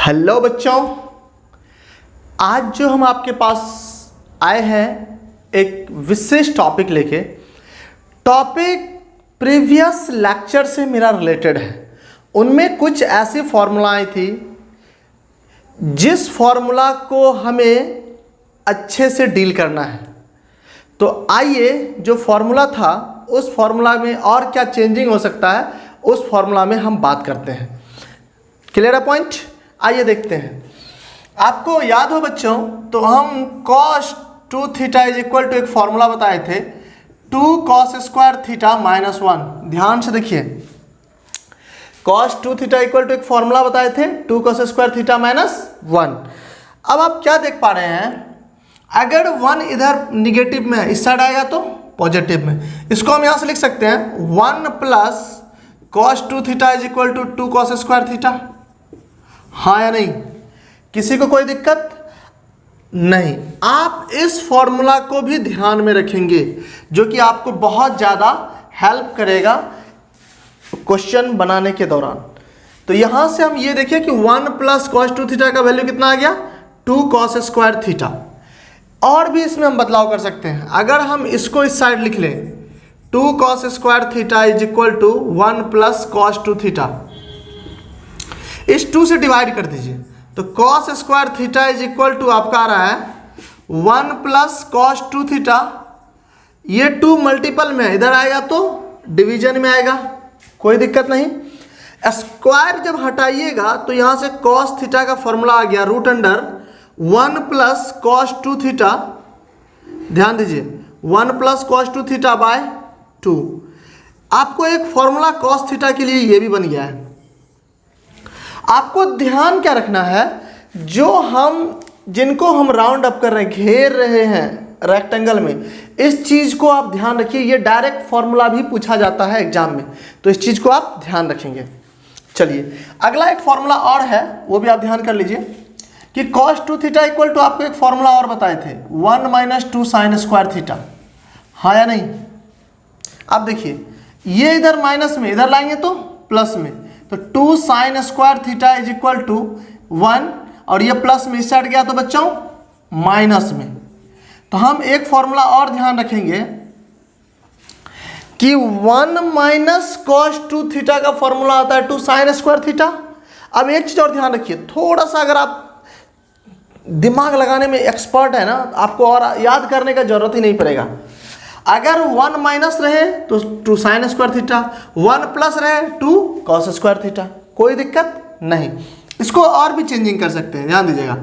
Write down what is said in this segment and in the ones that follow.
Hello बच्चों, आज जो हम आपके पास आए हैं एक विशेष टॉपिक लेके। टॉपिक प्रीवियस लेक्चर से मेरा रिलेटेड है। उनमें कुछ ऐसी फॉर्मूलाएं थी जिस फॉर्मूला को हमें अच्छे से डील करना है। तो आइए, जो फॉर्मूला था उस फॉर्मूला में और क्या चेंजिंग हो सकता है उस फॉर्मूला में हम बात करते हैं। क्लियर है पॉइंट? आइए देखते हैं। आपको याद हो बच्चों, तो हम cos 2 theta is equal to एक फॉर्मूला बताए थे 2 cos स्क्वायर थीटा माइनस 1। ध्यान से देखिए, cos 2 थीटा इक्वल टू एक फॉर्मूला बताए थे 2 cos स्क्वायर थीटा माइनस 1। अब आप क्या देख पा रहे हैं, अगर 1 इधर निगेटिव में है, इस साइड आएगा तो पॉजिटिव में। इसको हम यहां से लिख सकते हैं 1 plus cos 2 theta is equal to 2 cos square theta. हाँ या नहीं? किसी को कोई दिक्कत नहीं? आप इस फॉर्मूला को भी ध्यान में रखेंगे जो कि आपको बहुत ज़्यादा हेल्प करेगा क्वेश्चन बनाने के दौरान। तो यहां से हम ये देखिए कि 1 प्लस cos 2 थीटा का वैल्यू कितना आ गया 2 cos स्क्वायर थीटा। और भी इसमें हम बदलाव कर सकते हैं। अगर हम इसको इस साइड लिख लें 2 cos square theta is equal to 1 plus cos 2 theta, इस 2 से डिवाइड कर दीजिए तो cos square theta is equal to आपका आ रहा है 1 प्लस cos 2 थीटा। ये 2 मल्टीपल में है, इधर आएगा तो डिवीजन में आएगा, कोई दिक्कत नहीं। स्क्वायर जब हटाइएगा तो यहां से cos थीटा का फॉर्मूला आ गया root under 1 plus cos 2 theta. ध्यान दीजिए 1 प्लस cos 2 थीटा बाय 2। आपको एक फॉर्मूला cos थीटा के लिए ये भी बन गया है। आपको ध्यान क्या रखना है, जिनको हम राउंड अप कर रहे हैं, घेर रहे हैं रेक्टेंगल में, इस चीज को आप ध्यान रखिए। ये डायरेक्ट फॉर्मूला भी पूछा जाता है एग्जाम में, तो इस चीज को आप ध्यान रखेंगे। चलिए अगला एक फॉर्मूला और है, वो भी आप ध्यान कर लीजिए कि cos 2 थीटा इक्वल टू आपको एक फॉर्मूला और बताए थे 1 माइनस 2 साइन स्क्वायर थीटा। हाँ या नहीं? अब देखिए, ये इधर माइनस में, इधर लाएंगे तो प्लस में, तो 2 sine square theta is equal to 1, और ये प्लस में इस साइड गया तो बच्चों माइनस में। तो हम एक फॉर्मूला और ध्यान रखेंगे कि 1 माइनस cos 2 थीटा का फॉर्मूला आता है 2 साइन स्क्वायर थीटा। अब एक चीज और ध्यान रखिए, थोड़ा सा अगर आप दिमाग लगाने में एक्सपर्ट है ना, आपको और याद करने का जरूरत ही नहीं पड़ेगा। अगर 1 माइनस रहे तो 2 साइन स्क्वायर थीटा, 1 प्लस रहे 2 cos स्क्वायर थीटा, कोई दिक्कत नहीं। इसको और भी चेंजिंग कर सकते हैं, ध्यान दीजिएगा।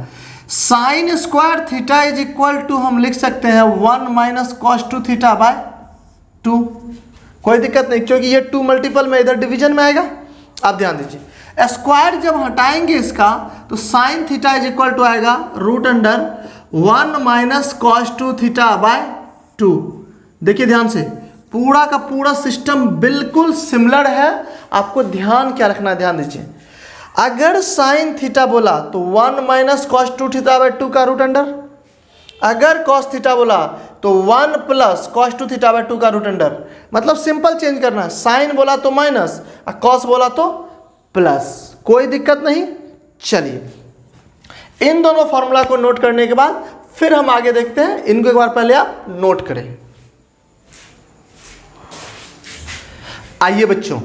Sine square theta is equal to हम लिख सकते हैं 1 माइनस cos 2 थीटा बाय 2, कोई दिक्कत नहीं, क्योंकि ये 2 मल्टीपल में इधर डिवीजन में आएगा। आप ध्यान दीजिए, स्क्वायर जब हटाएंगे इसका तो sine theta is equal to आएगा root under 1 minus cos 2 theta by 2। देखिए ध्यान से, पूरा का पूरा सिस्टम बिल्कुल सिमिलर है। आपको ध्यान क्या रखना है, ध्यान दीजिए। अगर साइन थीटा बोला तो 1 माइनस cos 2 थीटा बाय 2 का रूट अंडर, अगर cos थीटा बोला तो 1 प्लस cos 2 थीटा बाय 2 का रूट अंडर। मतलब सिंपल चेंज करना है, साइन बोला तो माइनस और cos बोला तो प्लस, कोई दिक्कत नहीं। चलिए इन दोनों फॉर्मूला को नोट करने के बाद फिर हम आगे देखते हैं। इनको एक बार पहले आप नोट करें। आइए बच्चों,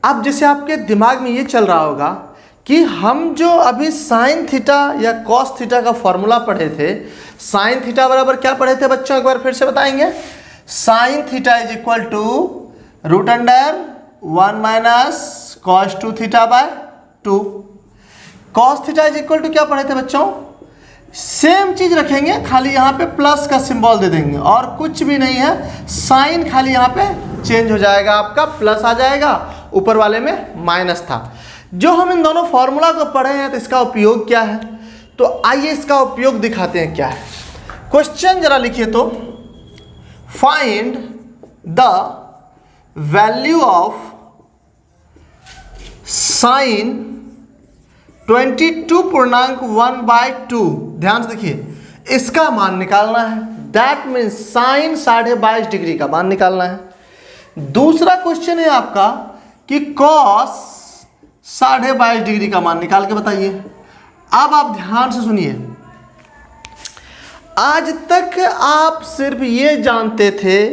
अब जैसे आपके दिमाग में ये चल रहा होगा कि हम जो अभी साइन थीटा या कॉस थीटा का फॉर्मूला पढ़े थे, साइन थीटा बराबर क्या पढ़े थे बच्चों, एक बार फिर से बताएंगे। Sine theta is equal to root under 1 minus cos 2 theta by 2। Cos theta is equal to क्या पढ़े थे बच्चों, सेम चीज रखेंगे, खाली यहाँ पे प्लस का सिंबल दे देंगे और कुछ भी नहीं है। साइन खाली यहाँ पे चेंज हो जाएगा, आपका प्लस आ जाएगा, ऊपर वाले में माइनस था। जो हम इन दोनों फॉर्मूला को पढ़े हैं तो इसका उपयोग क्या है, तो आइए इसका उपयोग दिखाते हैं क्या है। क्वेश्चन जरा लिखिए तो, find the value of sine 22.1 by 2। ध्यान से देखिए, इसका मान निकालना है। दैट मीन्स साइन 22.5 डिग्री का मान निकालना है। दूसरा क्वेश्चन है आपका कि कॉस 22.5 डिग्री का मान निकाल के बताइए। अब आप ध्यान से सुनिए, आज तक आप सिर्फ ये जानते थे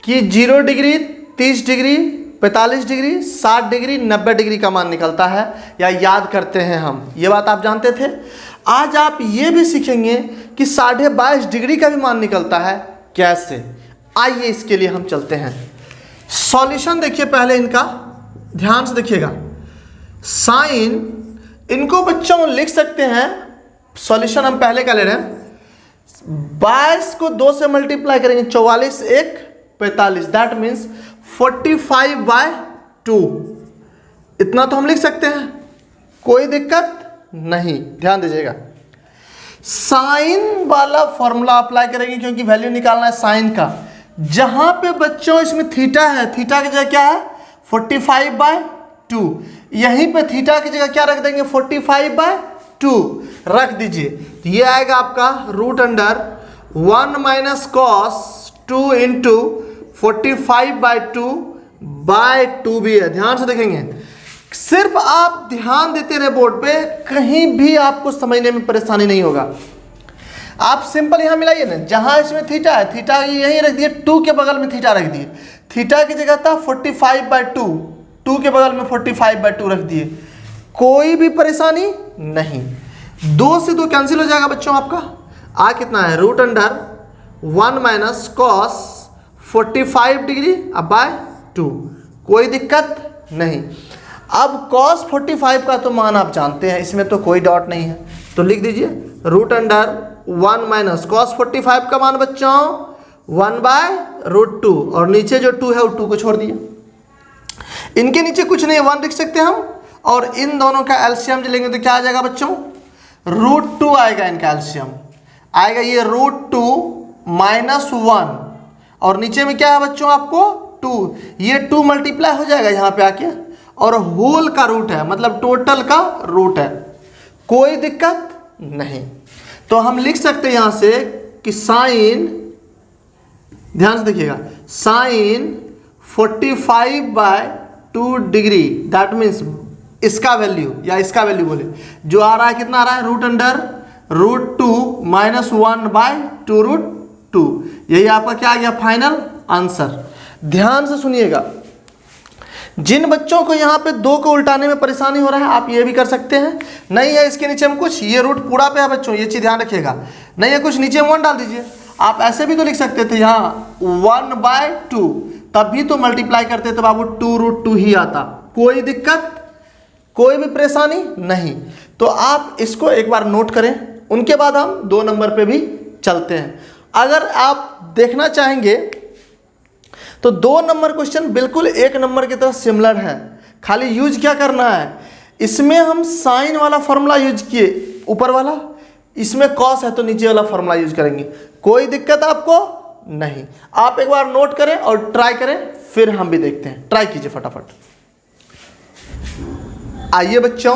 कि 0 degree, 30 degree, 45 degree, 60 degree, 90 degree का मान निकलता है या याद करते हैं हम, ये बात आप जानते थे। आज आप ये भी सीखेंगे कि 22.5 डिग्री का भी मान निकलता है कैसे। आइए इसके लिए हम चलते हैं। सॉल्यूशन देखिए पहले इनका, ध्यान से देखिएगा। साइन, इनको बच्चों लिख सकते हैं, सॉल्यूशन हम पहले का ले रहे हैं। 22 को 2 से मल्टीप्लाई करेंगे, 44 1 45, दैट मीन्स 45/2। इतना तो हम लिख सकते हैं, कोई दिक्कत नहीं। ध्यान दीजिएगा, साइन वाला फॉर्मूला अप्लाई करेंगे क्योंकि वैल्यू निकालना है साइन का। जहां पे बच्चों इसमें थीटा है, थीटा की जगह क्या है 45/2, यहीं पे थीटा की जगह क्या रख देंगे 45/2 रख दीजिए। तो ये आएगा आपका √1 माइनस कॉस 2 इंटू 45/2 भी है। ध्यान से देखेंगे, सिर्फ आप ध्यान देते रहे बोर्ड पे, कहीं भी आपको समझने में परेशानी नहीं होगा। आप सिंपल यहाँ मिलाइए ना, जहाँ इसमें थीटा है, थीटा यहीं रख दिए, 2 के बगल में थीटा रख दिए। थीटा की जगह था 45/2, 2 के बगल में 45/2 रख दिए, कोई भी परेशानी नहीं। 2 से 2 कैंसिल हो जाएगा बच्चों आपका। आ कितना है √1 माइनस कॉस 45 डिग्री बाय 2, कोई दिक्कत नहीं। अब cos 45 का तो मान आप जानते हैं, इसमें तो कोई डाउट नहीं है, तो लिख दीजिए √1 माइनस कॉस 45 का मान बच्चों 1/√2, और नीचे जो 2 है वो 2 को छोड़ दिए। इनके नीचे कुछ नहीं है, 1 लिख सकते हैं हम, और इन दोनों का एलसीएम जो लेंगे तो क्या आ जाएगा बच्चों √2 आएगा। इनका एलसीएम आएगा ये √2 माइनस 1, और नीचे में क्या है बच्चों आपको 2, ये 2 मल्टीप्लाई हो जाएगा यहाँ पे आके, और होल का रूट है, मतलब टोटल का रूट है, कोई दिक्कत नहीं। तो हम लिख सकते हैं यहां से कि साइन, ध्यान से देखिएगा, साइन 45/2 डिग्री, दैट मीन्स इसका वैल्यू या इसका वैल्यू बोले जो आ रहा है, कितना आ रहा है √2 माइनस 1/2√2। यही आपका क्या आ गया फाइनल आंसर। ध्यान से सुनिएगा, जिन बच्चों को यहाँ पे 2 को उल्टाने में परेशानी हो रहा है, आप ये भी कर सकते हैं। नहीं है इसके नीचे में कुछ, ये रूट पूरा पे है बच्चों, ये चीज़ ध्यान रखिएगा। नहीं है कुछ, नीचे में 1 डाल दीजिए। आप ऐसे भी तो लिख सकते थे यहाँ 1/2, तब भी तो मल्टीप्लाई करते तो बाबू 2√2 ही आता, कोई दिक्कत, कोई भी परेशानी नहीं। तो आप इसको एक बार नोट करें, उनके बाद हम 2 नंबर पे भी चलते हैं। अगर आप देखना चाहेंगे तो 2 नंबर क्वेश्चन बिल्कुल 1 नंबर की तरह सिमिलर है, खाली यूज क्या करना है, इसमें हम साइन वाला फॉर्मूला यूज किए ऊपर वाला, इसमें कॉस है तो नीचे वाला फॉर्मूला यूज करेंगे, कोई दिक्कत आपको नहीं। आप एक बार नोट करें और ट्राई करें, फिर हम भी देखते हैं, ट्राई कीजिए फटाफट। आइए बच्चों,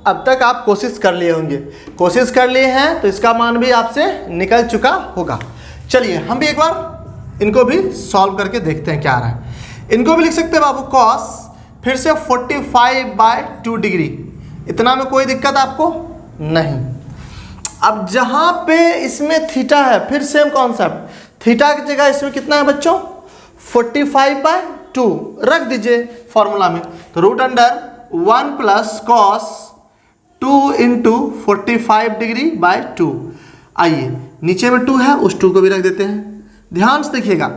अब तक आप कोशिश कर लिए होंगे, कोशिश कर लिए हैं तो इसका मान भी आपसे निकल चुका होगा। चलिए हम भी एक बार इनको भी सॉल्व करके देखते हैं क्या आ रहा है। इनको भी लिख सकते हैं बाबू कॉस, फिर से 45/2 डिग्री, इतना में कोई दिक्कत आपको नहीं। अब जहां पे इसमें थीटा है, फिर सेम कॉन्सेप्ट, थीटा की जगह इसमें कितना है बच्चों 45/2 रख दीजिए फॉर्मूला में, तो √1 plus cos 2 into 45 degree by 2। आइए नीचे में 2 है, उस 2 को भी रख देते हैं। ध्यान से देखिएगा,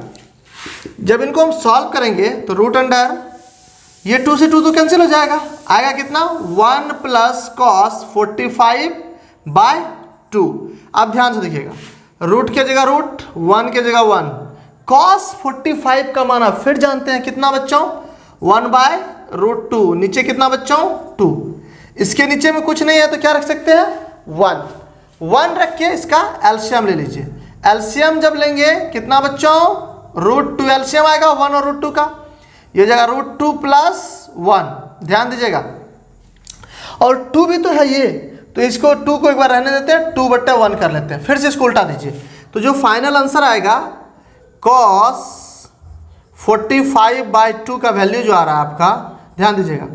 जब इनको हम सॉल्व करेंगे तो ये 2 से 2 तो कैंसिल हो जाएगा, आएगा कितना 1 प्लस कॉस 45/2। अब ध्यान से देखिएगा, रूट के जगह रूट, 1 के जगह 1, कॉस 45 का मान फिर जानते हैं कितना बच्चों 1/√2, नीचे कितना बच्चों 2, इसके नीचे में कुछ नहीं है तो क्या रख सकते हैं 1 रख के इसका एलसीएम ले लीजिए। एलसीएम जब लेंगे कितना बच्चों √2 एलसीएम आएगा 1 और √2 का, ये जगह √2 प्लस 1, ध्यान दीजिएगा, और 2 भी तो है ये, तो इसको 2 को एक बार रहने देते हैं, 2/1 कर लेते हैं, फिर से इसको उल्टा दीजिए, तो जो फाइनल आंसर आएगा cos 45/2 का वैल्यू जो आ रहा है आपका, ध्यान दीजिएगा,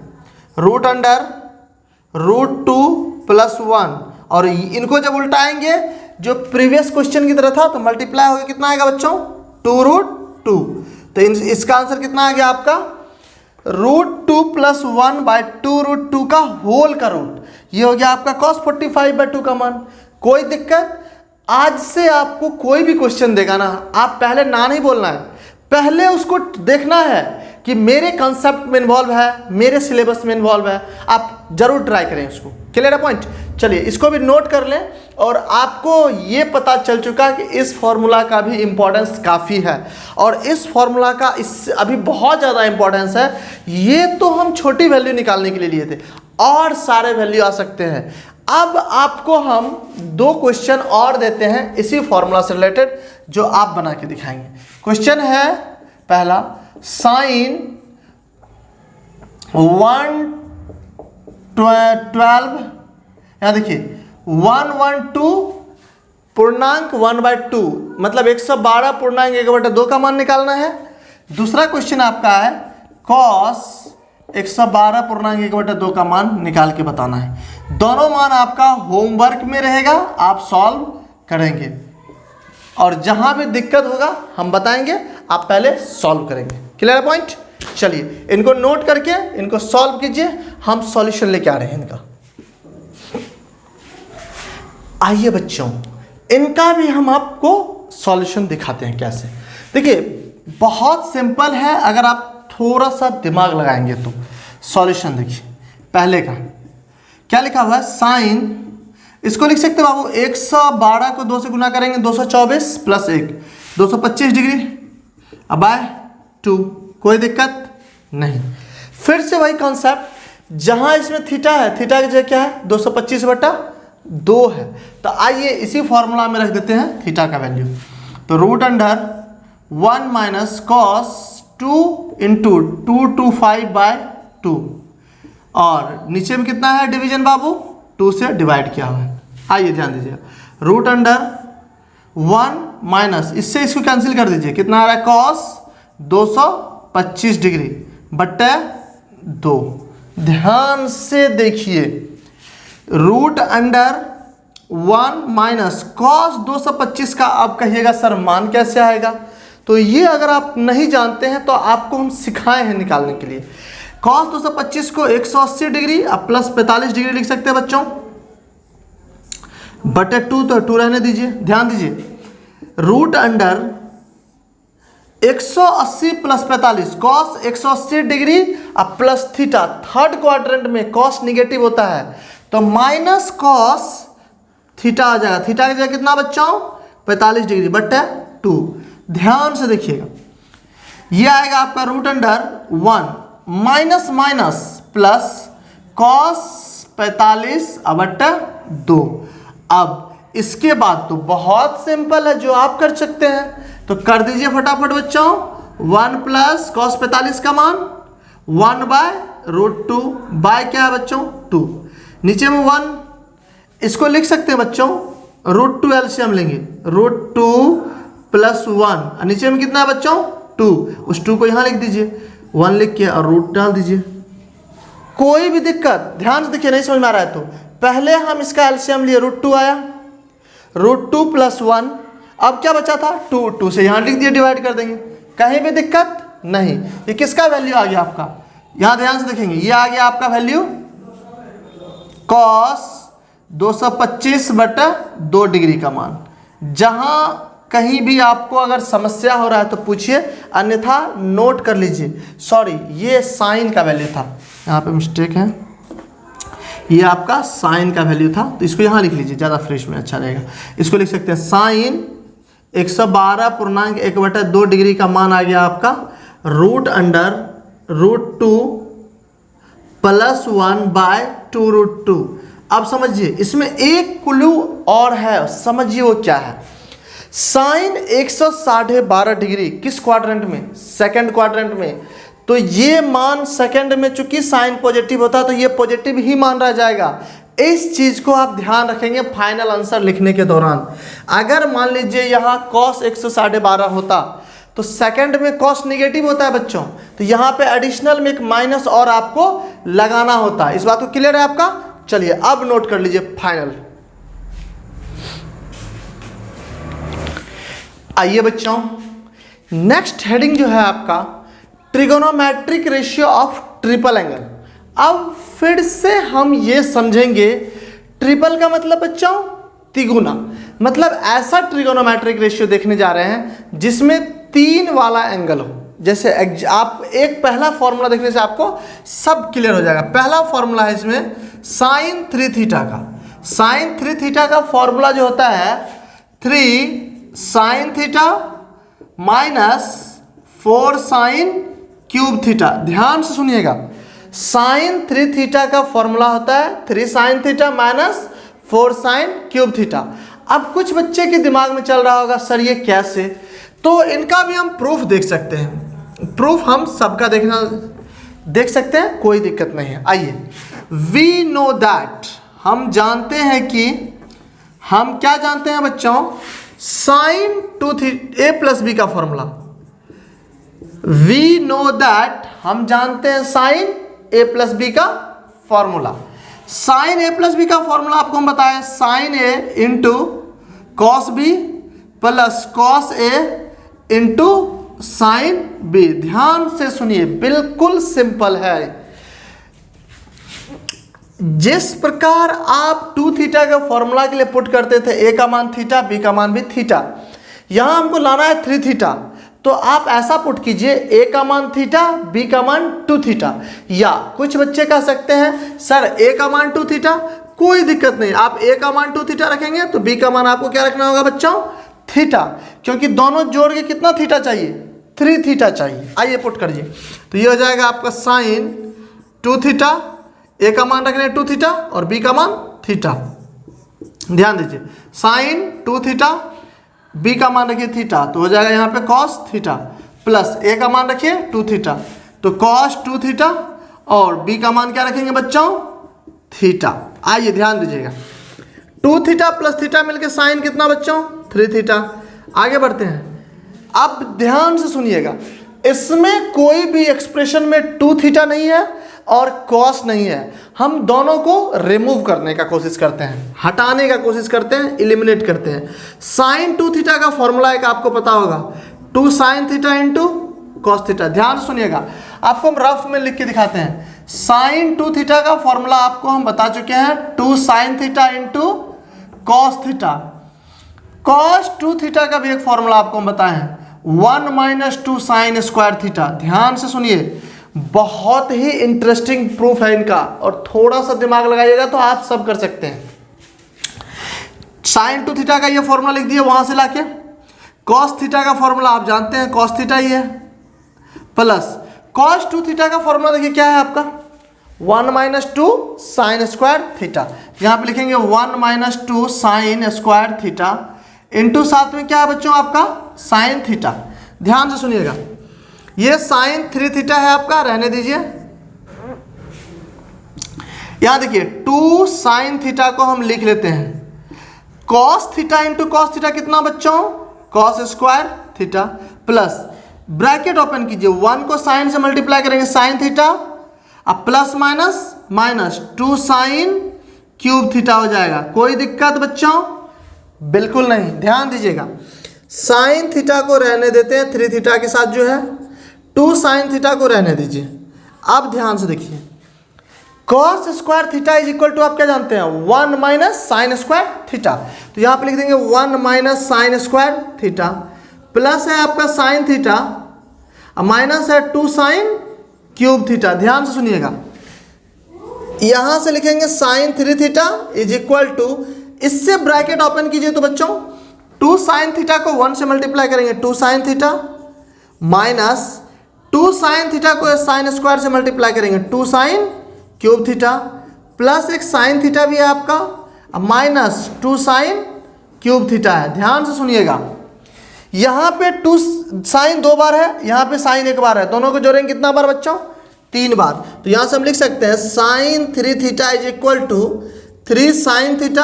√2 प्लस 1, और इनको जब उल्टाएंगे जो प्रीवियस क्वेश्चन की तरह था तो मल्टीप्लाई होकर कितना आएगा बच्चों 2√2। तो इसका आंसर कितना आ गया आपका √2 + 1/2√2 का होल का रूट। ये हो गया आपका cos 45/2 का मान। कोई दिक्कत? आज से आपको कोई भी क्वेश्चन देगा ना, आप पहले ना नहीं बोलना है, पहले उसको देखना है कि मेरे कंसेप्ट में इन्वॉल्व है, मेरे सिलेबस में इन्वॉल्व है। आप जरूर ट्राई करें उसको। क्लियर है पॉइंट? चलिए इसको भी नोट कर लें। और आपको ये पता चल चुका कि इस फॉर्मूला का भी इम्पोर्टेंस काफ़ी है, और इस फॉर्मूला का इससे अभी बहुत ज़्यादा इम्पोर्टेंस है। ये तो हम छोटी वैल्यू निकालने के लिए लिए थे, और सारे वैल्यू आ सकते हैं। अब आपको हम 2 क्वेश्चन और देते हैं इसी फॉर्मूला से रिलेटेड, जो आप बना के दिखाएंगे। क्वेश्चन है पहला, साइन 112, यहाँ देखिए 112 पूर्णांक 1/2, मतलब 112 पूर्णांक 1/2 का मान निकालना है। दूसरा क्वेश्चन आपका है कॉस 112 पूर्णांक 1/2 का मान निकाल के बताना है। दोनों मान आपका होमवर्क में रहेगा, आप सॉल्व करेंगे, और जहां भी दिक्कत होगा हम बताएंगे, आप पहले सॉल्व करेंगे। Clear point? चलिए इनको नोट करके इनको सॉल्व कीजिए, हम सॉल्यूशन लेके आ रहे हैं इनका। आइए बच्चों, इनका भी हम आपको सॉल्यूशन दिखाते हैं कैसे। देखिए बहुत सिंपल है, अगर आप थोड़ा सा दिमाग लगाएंगे तो। सॉल्यूशन देखिए, पहले का क्या लिखा हुआ है, साइन, इसको लिख सकते हो बाबू 112 को 2 से गुना करेंगे 224 + 1 225 डिग्री, अब बाय 2। कोई दिक्कत नहीं। फिर से वही कॉन्सेप्ट, जहां इसमें थीटा है, थीटा की जगह क्या है 225/2 है। तो आइए इसी फॉर्मूला में रख देते हैं थीटा का वैल्यू। तो √1 - cos 2 × 225/2, और नीचे में कितना है डिवीजन बाबू, 2 से डिवाइड किया हुआ है। आइए ध्यान दीजिएगा, √1 - इससे इसको कैंसिल कर दीजिए, कितना आ रहा है cos 225 डिग्री बट्टे 2। ध्यान से देखिए, √1 - cos 225 का आप कहिएगा सर मान कैसे आएगा। तो ये अगर आप नहीं जानते हैं तो आपको हम सिखाए हैं निकालने के लिए। cos 225 को 180 डिग्री अब प्लस 45 डिग्री लिख सकते हैं बच्चों, बटे 2, तो 2 रहने दीजिए। ध्यान दीजिए, √180 + 45 cos 180 डिग्री अब प्लस थीटा। थर्ड क्वाड्रेंट में cos निगेटिव होता है, तो माइनस cos थीटा आ जाएगा। थीटा की जगह कितना बच्चों 45 डिग्री बटे 2। ध्यान से देखिएगा, ये आएगा आपका √1 माइनस माइनस प्लस cos 45/2। अब इसके बाद तो बहुत सिंपल है, जो आप कर सकते हैं तो कर दीजिए फटाफट बच्चों। 1 + cos 45 का मान 1/√2 बाय क्या है बच्चों 2, नीचे में 1, इसको लिख सकते हैं बच्चों √2 एलसीएम लेंगे, √2 + 1, नीचे में कितना है बच्चों 2, उस 2 को यहाँ लिख दीजिए, 1 लिख के और रूट डाल दीजिए। कोई भी दिक्कत, ध्यान से देखिए, नहीं समझ में आ रहा है तो पहले हम इसका एलसीएम लिए, √2 आया, √2 + 1, अब क्या बचा था 2, 2 से यहाँ लिख दिए, डिवाइड कर देंगे, कहीं भी दिक्कत नहीं। ये किसका वैल्यू आ गया आपका, यहाँ ध्यान से देखेंगे, ये आ गया आपका वैल्यू cos 225/2 डिग्री का मान। जहाँ कहीं भी आपको अगर समस्या हो रहा है तो पूछिए, अन्यथा नोट कर लीजिए। सॉरी, ये साइन का वैल्यू था, यहाँ पे मिस्टेक है, ये आपका साइन का वैल्यू था, तो इसको यहाँ लिख लीजिए, ज़्यादा फ्रेश में अच्छा रहेगा। इसको लिख सकते हैं साइन 112.1/2 डिग्री का मान आ गया आपका √2 + 1/2√2। अब समझिए, इसमें एक क्लू और है, समझिए वो क्या है। साइन 112.5 डिग्री किस क्वाड्रेंट में, सेकंड क्वाड्रेंट में, तो ये मान सेकंड में चूंकि साइन पॉजिटिव होता है तो ये पॉजिटिव ही मान रह जाएगा। इस चीज को आप ध्यान रखेंगे फाइनल आंसर लिखने के दौरान। अगर मान लीजिए यहाँ cos 112.5 होता तो सेकंड में cos निगेटिव होता है बच्चों, तो यहाँ पे एडिशनल में एक माइनस और आपको लगाना होता है। इस बात को क्लियर है आपका। चलिए अब नोट कर लीजिए फाइनल। आइए बच्चों, नेक्स्ट हेडिंग जो है आपका trigonometric ratio of triple angle. अब फिर से हम ये समझेंगे, ट्रिपल का मतलब बच्चों तिगुना, मतलब ऐसा ट्रिगोनोमेट्रिक रेशियो देखने जा रहे हैं जिसमें 3 वाला एंगल हो। जैसे आप एक पहला फॉर्मूला देखने से आपको सब क्लियर हो जाएगा। पहला फॉर्मूला है इसमें साइन 3 थीटा का। साइन 3 थीटा का फॉर्मूला जो होता है 3 sine theta minus 4 sine cube theta. ध्यान से सुनिएगा, साइन 3 थीटा का फॉर्मूला होता है 3 sine theta minus 4 sine cube theta. अब कुछ बच्चे के दिमाग में चल रहा होगा सर ये कैसे, तो इनका भी हम प्रूफ देख सकते हैं। प्रूफ हम सबका देख सकते हैं, कोई दिक्कत नहीं है। आइए, वी नो दैट, हम जानते हैं कि, हम क्या जानते हैं बच्चों, sine 2 theta A plus B का फॉर्मूला। वी नो दैट, हम जानते हैं साइन ए प्लस बी का formula. Sine A plus B का फॉर्मूला आपको हम बताएं, sine A into cos B plus cos A into sine B. ध्यान से सुनिए, बिल्कुल सिंपल है। जिस प्रकार आप 2 थीटा के फॉर्मूला के लिए पुट करते थे ए का मान थीटा, बी का मान भी थीटा, यहां हमको लाना है 3 थीटा, तो आप ऐसा पुट कीजिए ए का मान थीटा, बी का मान 2 थीटा। या कुछ बच्चे कह सकते हैं सर ए का मान 2 थीटा, कोई दिक्कत नहीं, आप ए का मान 2 थीटा रखेंगे तो बी का मान आपको क्या रखना होगा बच्चों, थीटा, क्योंकि दोनों जोड़ के कितना थीटा चाहिए, 3 थीटा चाहिए। आइए पुट करिए, तो ये हो जाएगा आपका साइन 2 थीटा, ए का मान रखना है 2 थीटा और बी का मान थीटा। ध्यान दीजिए, साइन 2 थीटा, बी का मान रखिए थीटा, तो हो जाएगा यहाँ पे कॉस थीटा, प्लस ए का मान रखिए 2 थीटा, तो कॉस 2 थीटा, और बी का मान क्या रखेंगे बच्चों, थीटा। आइए ध्यान दीजिएगा, 2 थीटा प्लस थीटा मिलके साइन कितना बच्चों, 3 थीटा। आगे बढ़ते हैं, अब ध्यान से सुनिएगा, इसमें कोई भी एक्सप्रेशन में 2 थीटा नहीं है और कॉस नहीं है। हम दोनों को रिमूव करने का कोशिश करते हैं, हटाने का कोशिश करते हैं, एलिमिनेट करते हैं। साइन 2 थीटा का फॉर्मूला एक आपको पता होगा, 2 sine theta into cos theta. ध्यान से सुनिएगा, आपको हम रफ में लिख के दिखाते हैं। साइन 2 थीटा का फॉर्मूला आपको हम बता चुके हैं, 2 sine theta into cos theta. Cos 2 theta का भी एक फॉर्मूला आपको हम बताए हैं, 1 माइनस 2 साइन स्क्वायर थीटा। ध्यान से सुनिए, बहुत ही इंटरेस्टिंग प्रूफ है इनका, और थोड़ा सा दिमाग लगाइएगा तो आप सब कर सकते हैं। साइन 2 थीटा का ये फॉर्मूला लिख दिए वहां से लाके, कॉस थीटा का फॉर्मूला आप जानते हैं कॉस थीटा ही है, प्लस कॉस 2 थीटा का फॉर्मूला देखिए क्या है आपका, 1 माइनस 2 साइन स्क्वायर थीटा। यहां पे लिखेंगे 1 minus 2 sine square theta into साथ में क्या है बच्चों आपका साइन थीटा। ध्यान से सुनिएगा, ये साइन 3 थीटा है आपका, रहने दीजिए। यहां देखिए 2 साइन थीटा को हम लिख लेते हैं, cos theta into cos theta कितना बच्चों, cos square theta, plus bracket open कीजिए, 1 को साइन से मल्टीप्लाई करेंगे साइन थीटा, अब plus minus minus 2 sine cube theta हो जाएगा। कोई दिक्कत बच्चों, बिल्कुल नहीं। ध्यान दीजिएगा, साइन थीटा को रहने देते हैं 3 थीटा के साथ जो है, 2 साइन थीटा को रहने दीजिए। अब ध्यान से देखिए, cos square theta is equal to आप क्या जानते हैं, 1 माइनस साइन स्क्वायर थीटा, तो यहां पे लिख देंगे 1 minus sign square theta, plus है आपका साइन थीटा, माइनस है 2 साइन क्यूब थीटा। ध्यान से सुनिएगा, यहां से लिखेंगे sine 3 theta is equal to, इससे ब्रैकेट ओपन कीजिए तो बच्चों 2 साइन थीटा को 1 से मल्टीप्लाई करेंगे 2 sine theta, minus 2 sine theta को साइन स्क्वायर से मल्टीप्लाई करेंगे 2 साइन क्यूब थीटा, प्लस एक साइन थीटा भी है आपका, माइनस 2 साइन क्यूब थीटा है। ध्यान से सुनिएगा, यहाँ पे 2 साइन 2 बार है, यहाँ पे साइन 1 बार है, दोनों को जोड़ेंगे कितना बार बच्चों, 3 बार। तो यहाँ से हम लिख सकते हैं sine 3 theta is equal to 3 sine theta,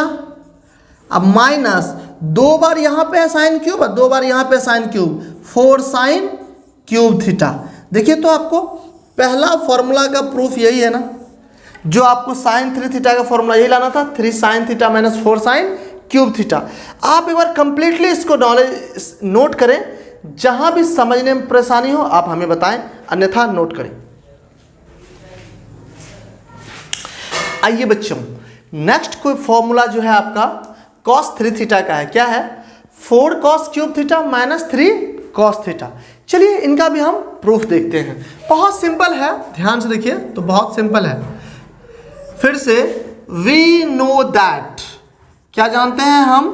अब माइनस 2 बार यहाँ पे है साइन क्यूब और 2 बार यहाँ पे sine cube, 4 sine cube theta. देखिए तो आपको पहला फॉर्मूला का प्रूफ यही है ना, जो आपको साइन 3 थीटा का फॉर्मूला यही लाना था, 3 sine theta minus 4 sine cube theta. आप एक बार कंप्लीटली इसको नॉलेज नोट करें, जहां भी समझने में परेशानी हो आप हमें बताएं, अन्यथा नोट करें। आइए बच्चों, नेक्स्ट कोई फॉर्मूला जो है आपका cos 3 थीटा का है। क्या है? 4 cos cube theta minus 3 cos theta. चलिए इनका भी हम प्रूफ देखते हैं। बहुत सिंपल है, ध्यान से देखिए तो बहुत सिंपल है। फिर से वी नो दैट, क्या जानते हैं हम?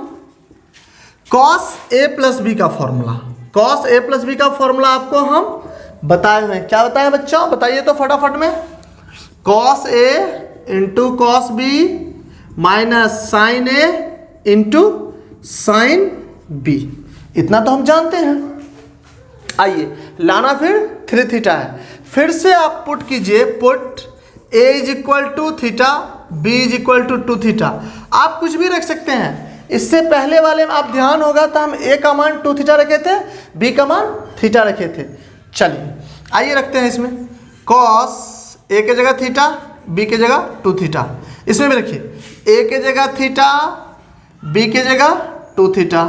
cos a प्लस बी का formula, cos a plus B का फॉर्मूला आपको हम बताए हुए हैं। क्या बताए बच्चों? बताइए तो फटाफट में। cos a into cos B minus sine A into sine B, इतना तो हम जानते हैं। आइए लाना फिर 3 थीटा है। फिर से आप पुट कीजिए, put a is equal to theta, b is equal to 2 theta. आप कुछ भी रख सकते हैं। इससे पहले वाले में आप ध्यान होगा तो हम a का मान 2 थीटा रखे थे, b का मान थीटा रखे थे। चलिए आइए रखते हैं इसमें cos a के जगह थीटा, b के जगह 2 थीटा। इसमें भी रखिए a के जगह थीटा, b के जगह 2 थीटा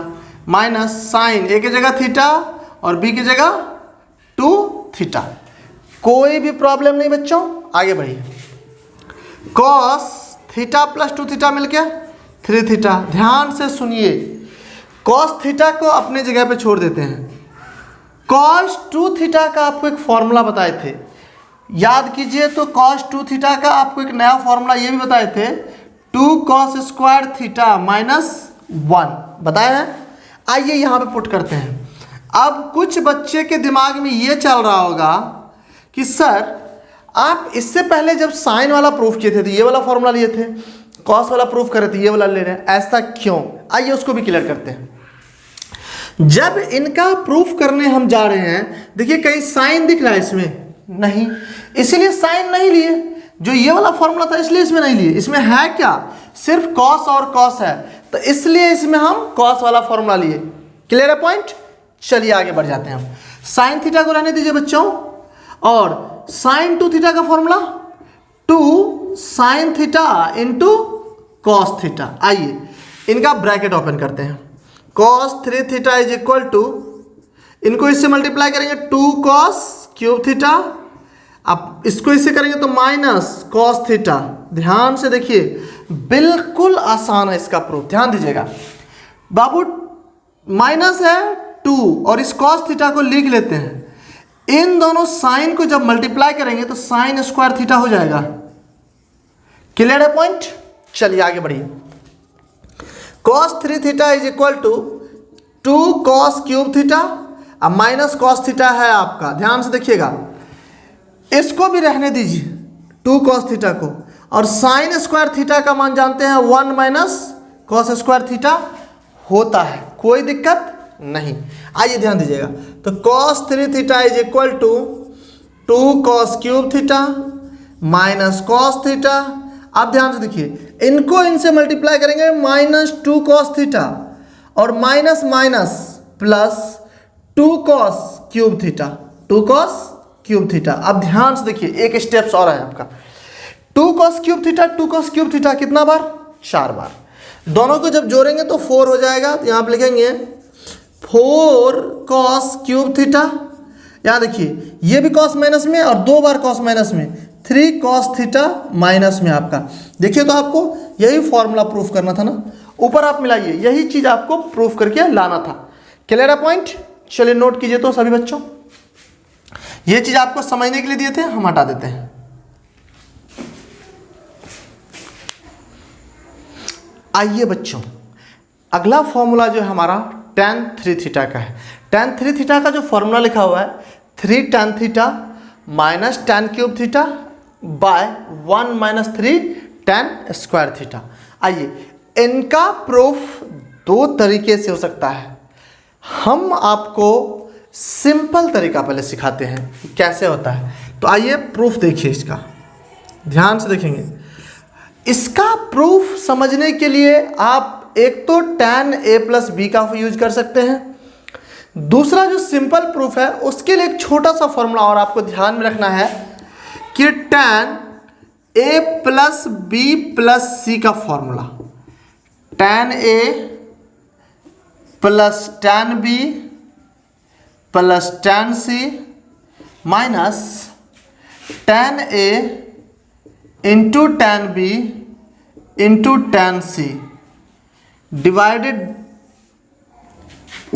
माइनस साइन a के जगह थीटा और b की जगह 2 थीटा। कोई भी प्रॉब्लम नहीं बच्चों, आगे बढ़िए। cos थीटा प्लस 2 थीटा मिलके 3 थीटा। ध्यान से सुनिए, cos थीटा को अपने जगह पे छोड़ देते हैं। cos 2 थीटा का आपको एक फॉर्मूला बताए थे, याद कीजिए। तो cos 2 थीटा का आपको एक नया फॉर्मूला ये भी बताए थे, 2 cos स्क्वायर थीटा माइनस 1 बताया है। आइए यहाँ पे पुट करते हैं। अब कुछ बच्चे के दिमाग में ये चल रहा होगा कि सर आप इससे पहले जब साइन वाला प्रूफ किए थे तो ये वाला फॉर्मूला लिए थे, कॉस वाला प्रूफ करे थे ये वाला ले रहे हैं, ऐसा क्यों? आइए उसको भी क्लियर करते हैं। जब इनका प्रूफ करने हम जा रहे हैं, देखिए कहीं साइन दिख रहा है इसमें? नहीं, इसीलिए साइन नहीं लिए। जो ये वाला फॉर्मूला था इसलिए इसमें नहीं लिए। इसमें है क्या? सिर्फ कॉस और कॉस है, तो इसलिए इसमें हम कॉस वाला फॉर्मूला लिए। क्लियर है पॉइंट? चलिए आगे बढ़ जाते हैं हम। साइन थीटा को रहने दीजिए बच्चों, और साइन 2 थीटा का formula 2 sine theta into cos theta. आइए इनका ब्रैकेट ओपन करते हैं। Cos 3 theta is equal to, इनको इससे मल्टीप्लाई करेंगे 2 कॉस क्यूब थीटा, अब इसको इससे करेंगे तो माइनस कॉस थीटा। ध्यान से देखिए, बिल्कुल आसान है इसका प्रूफ, ध्यान दीजिएगा बाबू। माइनस है 2 और इस कॉस थीटा को लिख लेते हैं। इन दोनों साइन को जब मल्टीप्लाई करेंगे तो साइन स्क्वायर थीटा हो जाएगा। क्लियर है पॉइंट? चलिए आगे बढ़िए। cos 3 theta is equal to 2 cos cube theta, अब माइनस कॉस थीटा है आपका, ध्यान से देखिएगा। इसको भी रहने दीजिए 2 cos थीटा को, और साइन स्क्वायर थीटा का मान जानते हैं 1 माइनस कॉस स्क्वायर थीटा होता है, कोई दिक्कत नहीं। आइए ध्यान दीजिएगा, तो cos 3 theta is equal to 2 cos cube theta minus cos theta. अब ध्यान से देखिए, इनको इनसे मल्टीप्लाई करेंगे माइनस 2 cos थीटा और minus minus plus 2 cos cube theta, 2 cos cube theta. अब ध्यान से देखिए, एक स्टेप्स और है आपका। 2 cos cube theta, 2 cos cube theta कितना बार? 4 बार। दोनों को जब जोड़ेंगे तो 4 हो जाएगा, तो यहाँ पे लिखेंगे 4 cos क्यूब थीटा। यहाँ देखिए ये भी cos माइनस में और 2 बार cos माइनस में, 3 cos थीटा माइनस में आपका। देखिए तो आपको यही फॉर्मूला प्रूफ करना था ना, ऊपर आप मिलाइए, यही चीज आपको प्रूफ करके लाना था। क्लियर है पॉइंट? चलिए नोट कीजिए तो सभी बच्चों, ये चीज आपको समझने के लिए दिए थे, हम हटा देते हैं। आइए बच्चों, अगला फॉर्मूला जो है हमारा tan 3 थीटा का है। tan 3 थीटा का जो फॉर्मूला लिखा हुआ है 3 tan theta minus tan cube theta by 1 minus 3 tan square theta. आइए इनका प्रूफ 2 तरीके से हो सकता है। हम आपको सिंपल तरीका पहले सिखाते हैं कि कैसे होता है, तो आइए प्रूफ देखिए इसका, ध्यान से देखेंगे। इसका प्रूफ समझने के लिए आप एक तो tan a प्लस बी का यूज कर सकते हैं, दूसरा जो सिंपल प्रूफ है उसके लिए एक छोटा सा फॉर्मूला और आपको ध्यान में रखना है कि tan a plus B plus C का formula, tan A plus tan B plus tan C minus tan A into tan B into tan C divided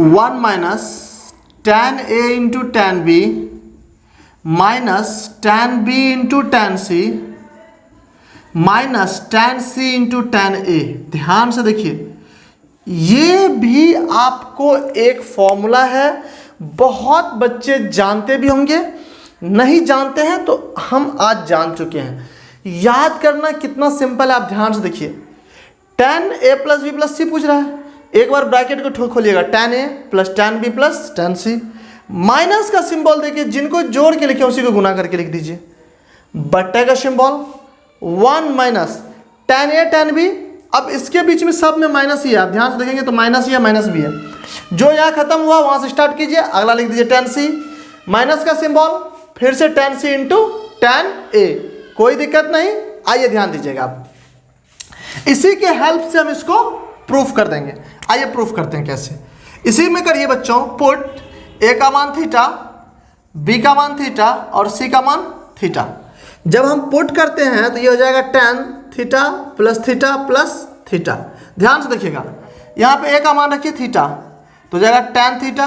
1 minus tan A into tan B minus tan B into tan C minus tan C into tan A। ध्यान से देखिए, ये भी आपको एक formula है, बहुत बच्चे जानते भी होंगे, नहीं जानते हैं तो हम आज जान चुके हैं। याद करना कितना सिंपल है, आप ध्यान से देखिए। tan A plus B plus C पूछ रहा है, एक बार ब्रैकेट को खोलिएगा, tan A plus tan B plus tan C, minus का सिंबल देखिए, जिनको जोड़ के लिखे उसी को गुना करके लिख दीजिए, बट्टे का symbol 1 minus tan A tan B। अब इसके बीच में सब में माइनस ही है, आप ध्यान से देखेंगे तो माइनस ही है, माइनस भी है। जो यहाँ खत्म हुआ वहाँ से स्टार्ट कीजिए, अगला लिख दीजिए tan C, माइनस का सिंबल, फिर से tan C into tan A, कोई दिक्कत नहीं। आइए ध्यान दीजिएगा, आप इसी के हेल्प से हम इसको प्रूफ कर देंगे। आइए प्रूफ करते हैं कैसे। इसी में करिए बच्चों, पुट A का मान थीटा, B का मान थीटा और C का मान थीटा। जब हम पुट करते हैं तो ये हो जाएगा tan थीटा प्लस थीटा। ध्यान से देखिएगा, यहाँ पे A का मान रखिए थीटा तो हो जाएगा tan थीटा,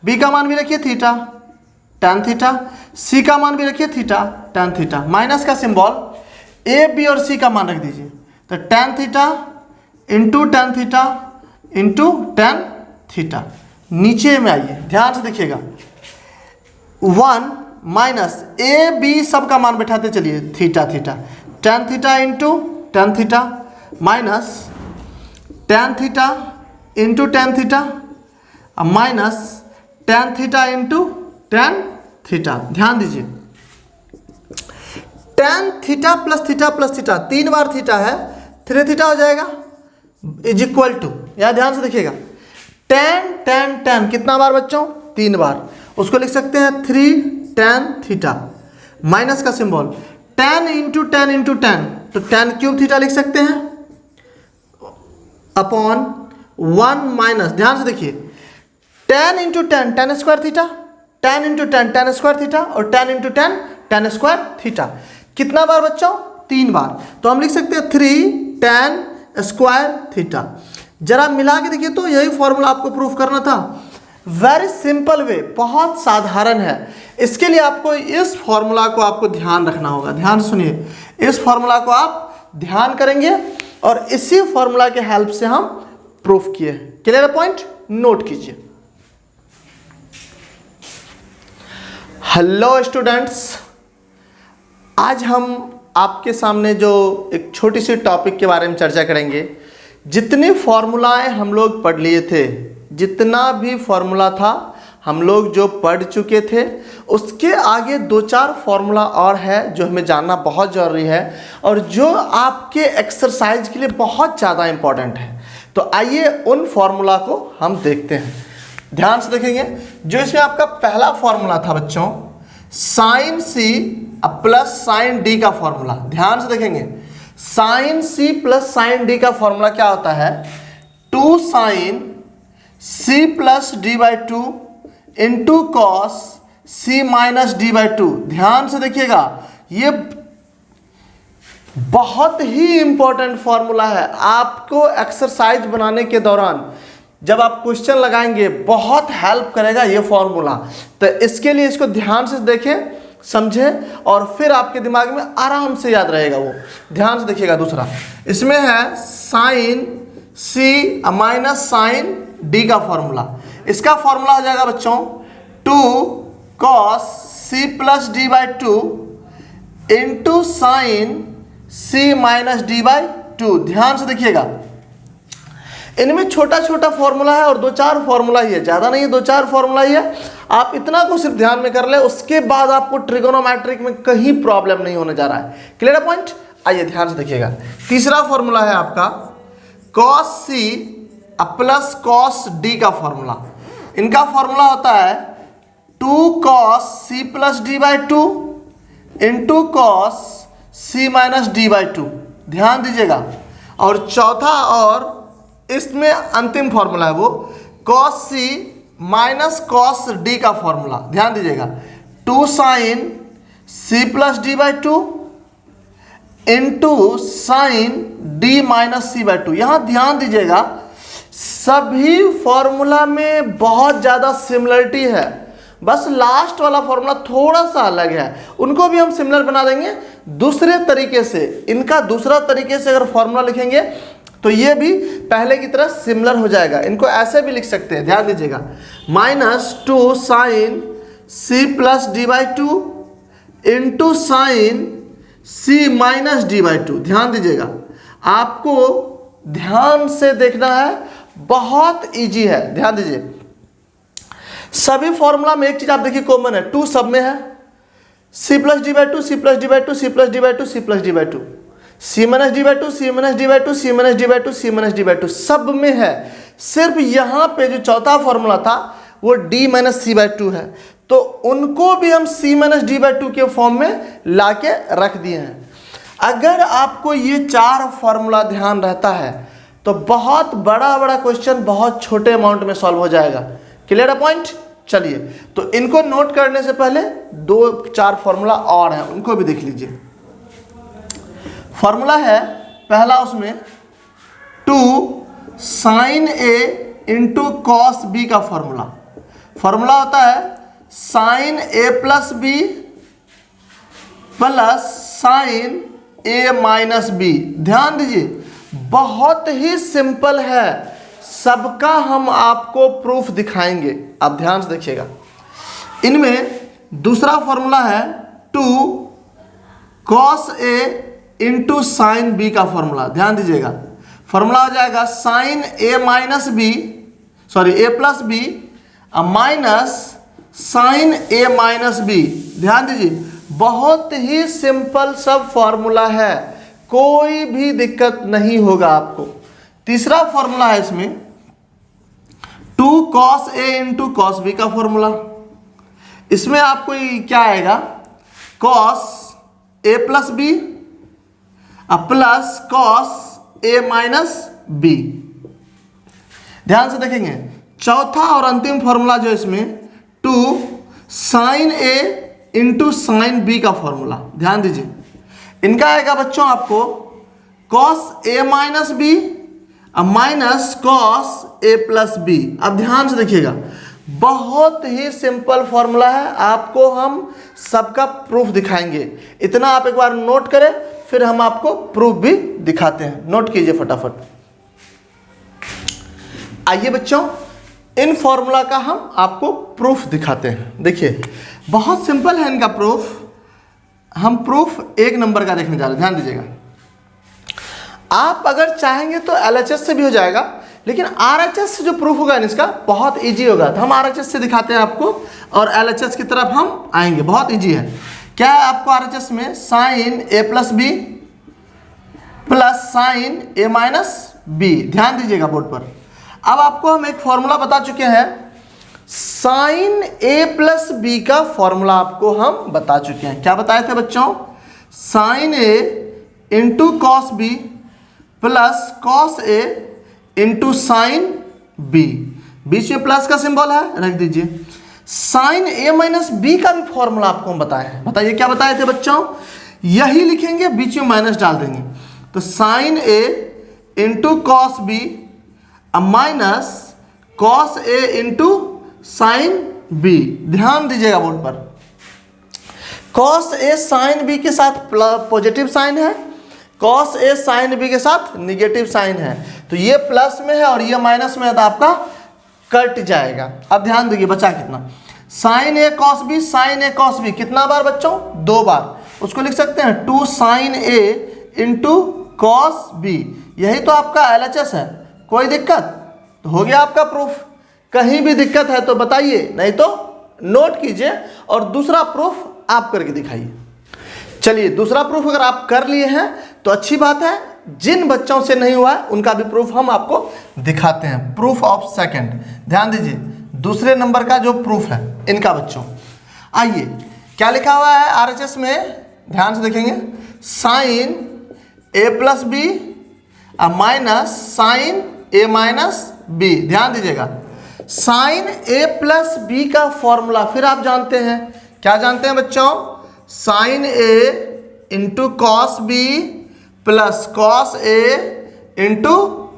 B का मान भी रखिए थीटा tan थीटा, C का मान भी रखिए थीटा tan थीटा, माइनस का सिंबल, A B और C का मान रख दीजिए, तो tan theta into tan theta into tan theta. नीचे में आइए, ध्यान से देखिएगा, 1 माइनस A B सब का मान बैठाते चलिए, theta theta, tan theta into tan theta minus tan theta into tan theta minus tan theta into tan theta. ध्यान दीजिए, tan थीटा प्लस थीटा 3 बार थीटा है, 3 थीटा हो जाएगा इज इक्वल टू, यहाँ ध्यान से देखिएगा, tan कितना बार बच्चों, 3 बार, उसको लिख सकते हैं 3 tan थीटा माइनस का सिंबल tan इंटू tan तो tan क्यूब थीटा लिख सकते हैं अपॉन 1 माइनस, ध्यान से देखिए, tan into tan square theta, tan into tan square theta और tan into tan square theta. कितना बार बच्चों, 3 बार, तो हम लिख सकते हैं 3 tan स्क्वायर थीटा। जरा मिला के देखिए, तो यही फॉर्मूला आपको प्रूफ करना था। वेरी सिंपल वे, बहुत साधारण है। इसके लिए आपको इस फॉर्मूला को आपको ध्यान रखना होगा। ध्यान सुनिए, इस फॉर्मूला को आप ध्यान करेंगे और इसी फॉर्मूला के हेल्प से हम प्रूफ किए। क्लियर पॉइंट, नोट कीजिए। हेलो स्टूडेंट्स, आज हम आपके सामने जो एक छोटी सी टॉपिक के बारे में चर्चा करेंगे। जितनी फॉर्मूलाएं हम लोग पढ़ लिए थे, जितना भी फॉर्मूला था हम लोग जो पढ़ चुके थे, उसके आगे 2-4 फॉर्मूला और है जो हमें जानना बहुत ज़रूरी है और जो आपके एक्सरसाइज के लिए बहुत ज़्यादा इम्पॉर्टेंट है। तो आइए उन फॉर्मूला को हम देखते हैं। ध्यान से देखेंगे, जो इसमें आपका पहला फॉर्मूला था बच्चों, sine C plus sine D का फॉर्मूला। ध्यान से देखेंगे, sine C plus sine D का फॉर्मूला क्या होता है, 2 sine C plus D by 2 into cos C minus D by 2। ध्यान से देखिएगा, ये बहुत ही इंपॉर्टेंट फॉर्मूला है। आपको एक्सरसाइज बनाने के दौरान जब आप क्वेश्चन लगाएंगे बहुत हेल्प करेगा ये फॉर्मूला। तो इसके लिए इसको ध्यान से देखें, समझें और फिर आपके दिमाग में आराम से याद रहेगा वो। ध्यान से देखिएगा, दूसरा इसमें है sine C minus sine D का फॉर्मूला। इसका फॉर्मूला हो जाएगा बच्चों 2 cos C plus D by 2 into sine C minus D by 2। ध्यान से देखिएगा, इनमें छोटा छोटा फॉर्मूला है और 2-4 फॉर्मूला ही है, ज़्यादा नहीं है, 2-4 फॉर्मूला ही है। आप इतना को सिर्फ ध्यान में कर ले, उसके बाद आपको ट्रिगोनोमेट्रिक में कहीं प्रॉब्लम नहीं होने जा रहा है। क्लियर पॉइंट, आइए ध्यान से देखिएगा। तीसरा फॉर्मूला है आपका cos C plus cos D का फॉर्मूला। इनका फॉर्मूला होता है 2 cos C plus D by 2 into cos C minus D by 2। ध्यान दीजिएगा। और चौथा और इसमें अंतिम फॉर्मूला है वो cos c minus cos d का फॉर्मूला, ध्यान दीजिएगा 2 sin c plus D by two into sine D minus C by two. यहाँ ध्यान दीजिएगा सभी फॉर्मूला में बहुत ज़्यादा सिमिलरिटी है, बस लास्ट वाला फॉर्मूला थोड़ा सा अलग है, उनको भी हम सिमिलर बना देंगे दूसरे तरीके से। इनका दूसरा तरीके से अगर फॉर्मूला लिखेंगे तो ये भी पहले की तरह सिमिलर हो जाएगा। इनको ऐसे भी लिख सकते हैं, ध्यान दीजिएगा -2 sine C plus D by two into sine C minus D by two. ध्यान दीजिएगा, आपको ध्यान से देखना है, बहुत इजी है, ध्यान दीजिए। सभी फॉर्मूला में एक चीज आप देखिए कॉमन है, 2 सब में है, C plus D by two, C plus D by two, C plus D by two, C plus D by two, C minus D by two, C minus D by two, C minus D by two, C minus D by two, सब में है। सिर्फ यहाँ पे जो चौथा formula था वो D minus C by two है, तो उनको भी हम C minus D by two के फॉर्म में लाके रख दिए हैं। अगर आपको ये 4 फॉर्मूला ध्यान रहता है तो बहुत बड़ा बड़ा क्वेश्चन बहुत छोटे अमाउंट में सॉल्व हो जाएगा। क्लियर है पॉइंट? चलिए, तो इनको नोट करने से पहले 2-4 फॉर्मूला और हैं, उनको भी देख लीजिए। फॉर्मूला है पहला उसमें 2 sign A into cos B का फॉर्मूला। फॉर्मूला होता है sine A plus B plus sign A minus B. ध्यान दीजिए, बहुत ही सिंपल है, सबका हम आपको प्रूफ दिखाएंगे, आप ध्यान से देखिएगा। इनमें दूसरा फॉर्मूला है 2 cos A into sine B का फॉर्मूला। ध्यान दीजिएगा, फॉर्मूला हो जाएगा sign A minus B, sorry A plus B minus sine A minus B. ध्यान दीजिए, बहुत ही सिंपल सब फॉर्मूला है, कोई भी दिक्कत नहीं होगा आपको। तीसरा फॉर्मूला है इसमें 2 cos A into cos B का फॉर्मूला। इसमें आपको क्या आएगा, cos A plus B plus cos A minus B. ध्यान से देखेंगे, चौथा और अंतिम फॉर्मूला जो इसमें 2 sign A into sine B का फॉर्मूला। ध्यान दीजिए, इनका आएगा बच्चों आपको cos A minus B minus cos A plus B. अब ध्यान से देखिएगा, बहुत ही सिंपल फॉर्मूला है, आपको हम सबका प्रूफ दिखाएंगे। इतना आप एक बार नोट करें, फिर हम आपको प्रूफ भी दिखाते हैं। नोट कीजिए फटाफट। आइए बच्चों, इन फॉर्मूला का हम आपको प्रूफ दिखाते हैं। देखिए, बहुत सिंपल है इनका प्रूफ। हम प्रूफ 1 नंबर का देखने जा रहे हैं, ध्यान दीजिएगा। आप अगर चाहेंगे तो LHS से भी हो जाएगा, लेकिन RHS से जो प्रूफ होगा इसका बहुत इजी होगा, तो हम RHS से दिखाते हैं आपको और LHS की तरफ हम आएंगे। बहुत इजी है। क्या है आपको RHS में, sign A plus B plus sign A minus B. ध्यान दीजिएगा बोर्ड पर। अब आपको हम एक फॉर्मूला बता चुके हैं, साइन ए प्लस बी का फॉर्मूला आपको हम बता चुके हैं। क्या बताए थे बच्चों, sine A into cos B plus cos A into sine B. बीच में प्लस का सिंबल है, रख दीजिए। साइन ए माइनस बी का भी फॉर्मूला आपको हम बताए हैं। बताइए क्या बताए थे बच्चों, यही लिखेंगे, बीच में माइनस डाल देंगे, तो sine A into cos B minus cos A into sine B. ध्यान दीजिएगा बोर्ड पर, कॉस ए साइन बी के साथ पॉजिटिव साइन है, कॉस ए साइन बी के साथ निगेटिव साइन है, तो ये प्लस में है और ये माइनस में है, तो आपका कट जाएगा। अब ध्यान दीजिए, बचा कितना, sign A cos B, sign A cos B कितना बार बच्चों, 2 बार। उसको लिख सकते हैं 2 sign A into cos B. यही तो आपका LHS है। कोई दिक्कत, तो हो गया आपका प्रूफ। कहीं भी दिक्कत है तो बताइए, नहीं तो नोट कीजिए और दूसरा प्रूफ आप करके दिखाइए। चलिए, दूसरा प्रूफ अगर आप कर लिए हैं तो अच्छी बात है। जिन बच्चों से नहीं हुआ है उनका भी प्रूफ हम आपको दिखाते हैं। प्रूफ ऑफ सेकंड, ध्यान दीजिए, दूसरे नंबर का जो प्रूफ है इनका बच्चों। आइए, क्या लिखा हुआ है RHS में, ध्यान से देखेंगे, sine A plus B minus sine A minus B. ध्यान दीजिएगा, साइन ए प्लस बी का फॉर्मूला फिर आप जानते हैं, क्या जानते हैं बच्चों? Sine A into cos B plus cos A into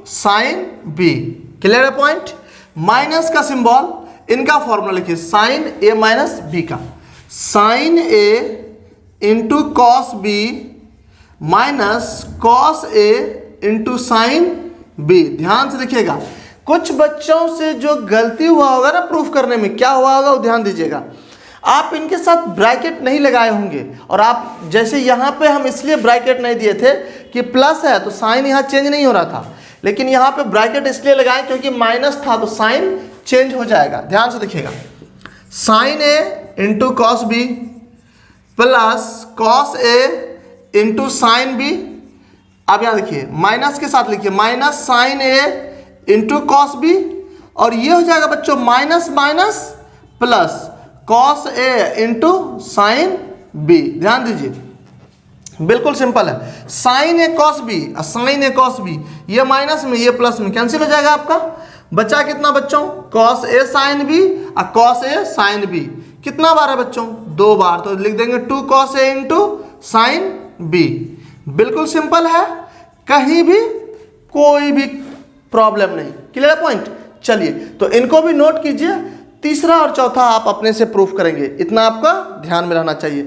sine B. Clear है पॉइंट? माइनस का सिंबल, इनका फॉर्मूला लिखिए, साइन ए माइनस बी का, sine A into cos B minus cos A into sine B. ध्यान से देखिएगा, कुछ बच्चों से जो गलती हुआ होगा ना प्रूफ करने में, क्या हुआ होगा वो ध्यान दीजिएगा। आप इनके साथ ब्रैकेट नहीं लगाए होंगे, और आप जैसे यहाँ पे हम इसलिए ब्रैकेट नहीं दिए थे कि प्लस है तो साइन यहाँ चेंज नहीं हो रहा था, लेकिन यहाँ पे ब्रैकेट इसलिए लगाए क्योंकि माइनस था तो साइन चेंज हो जाएगा। ध्यान से देखिएगा, sine A into cos B plus cos A into sine B. अब यहाँ देखिए माइनस के साथ लिखिए, minus sine A into cos B, और ये हो जाएगा बच्चों minus minus plus cos A into sine B. ध्यान दीजिए, बिल्कुल सिंपल है। साइन ए कॉस बी और साइन ए कॉस बी, ये माइनस में ये प्लस में कैंसिल हो जाएगा आपका। बचा कितना बच्चों? कॉस ए साइन बी और कॉस ए साइन बी। कितना बार है बच्चों? 2 बार, तो लिख देंगे 2 cos A into sine B. बिल्कुल सिंपल है, कहीं भी कोई भी प्रॉब्लम नहीं। Clear point? चलिए, तो इनको भी नोट कीजिए, तीसरा और चौथा आप अपने से प्रूफ करेंगे, इतना आपका ध्यान में रहना चाहिए।